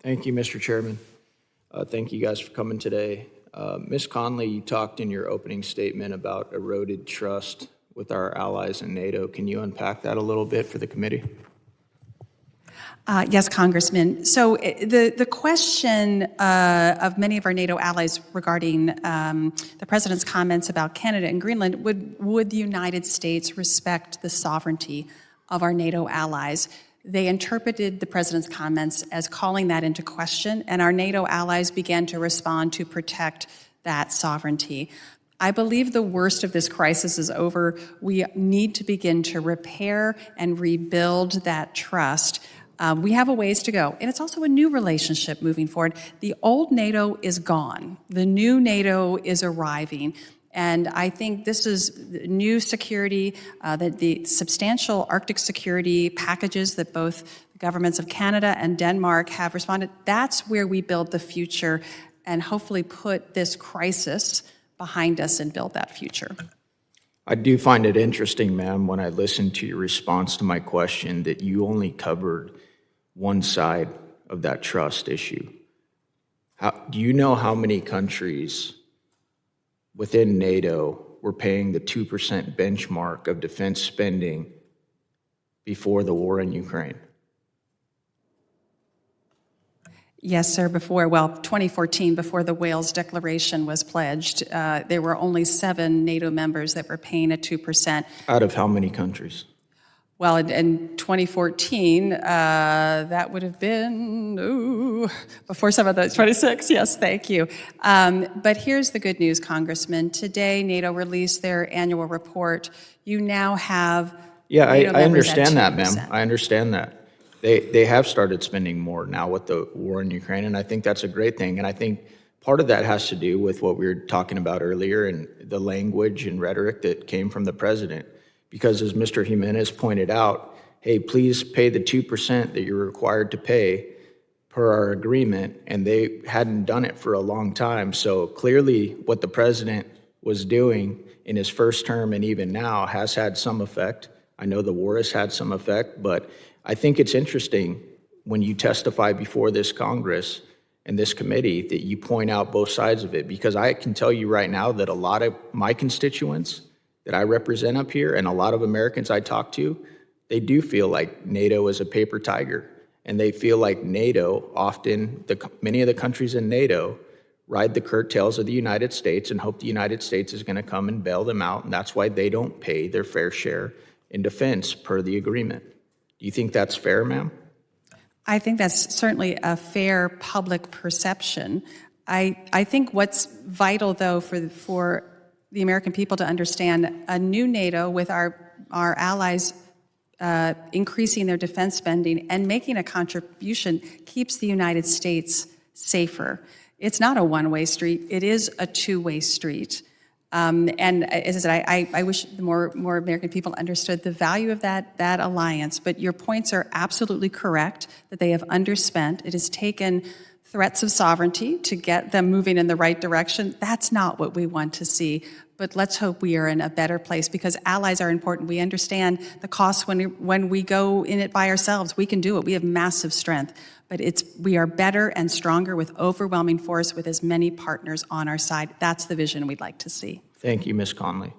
Thank you, Mr. Chairman. Thank you guys for coming today. Ms. Conley, you talked in your opening statement about eroded trust with our allies in NATO. Can you unpack that a little bit for the committee? Yes, Congressman. So the question of many of our NATO allies regarding the President's comments about Canada and Greenland, would the United States respect the sovereignty of our NATO allies? They interpreted the President's comments as calling that into question, and our NATO allies began to respond to protect that sovereignty. I believe the worst of this crisis is over. We need to begin to repair and rebuild that trust. We have a ways to go, and it's also a new relationship moving forward. The old NATO is gone. The new NATO is arriving, and I think this is new security, the substantial Arctic security packages that both the governments of Canada and Denmark have responded. That's where we build the future and hopefully put this crisis behind us and build that future. I do find it interesting, ma'am, when I listened to your response to my question that you only covered one side of that trust issue. Do you know how many countries within NATO were paying the 2% benchmark of defense spending before the war in Ukraine? Yes, sir. 2014, before the Wales Declaration was pledged, there were only 7 NATO members that were paying at 2%. Out of how many countries? Well, in 2014, that would have been, before some of those, 26, yes, thank you. But here's the good news, Congressman. Today, NATO released their annual report. You now have NATO I members understand at 2%. that, ma'am. I understand that. They have started spending more now with the war in Ukraine, and I think that's a great thing. And I think part of that has to do with what we were talking about earlier and the language and rhetoric that came from the president. Because as Mr. Jimenez pointed out, hey, please pay the 2% that you're required to pay per our agreement, and they hadn't done it for a long time. So clearly what the president was doing in his first term and even now has had some effect. I know the war has had some effect, but I think it's interesting when you testify before this Congress and this committee that you point out both sides of it, because I can tell you right now that a lot of my constituents that I represent up here and a lot of Americans I talk to, they do feel like NATO is a paper tiger, and they feel like NATO, often many of the countries in NATO ride the coattails of the United States and hope the United States is going to come and bail them out, and that's why they don't pay their fair share in defense per the agreement. Do you think that's fair, ma'am? I think that's certainly a fair public perception. I think what's vital, though, for the American people to understand, a new NATO with our allies increasing their defense spending and making a contribution keeps the United States safer. It's not a one-way street. It is a two-way street. And as I said, I wish more American people understood the value of that alliance. But your points are absolutely correct, that they have underspent. It has taken threats of sovereignty to get them moving in the right direction. That's not what we want to see. But let's hope we are in a better place, because allies are important. We understand the costs when we go in it by ourselves. We can do it. We have massive strength. But we are better and stronger with overwhelming force with as many partners on our side. That's the vision we'd like to see. Thank you, Ms. Conley.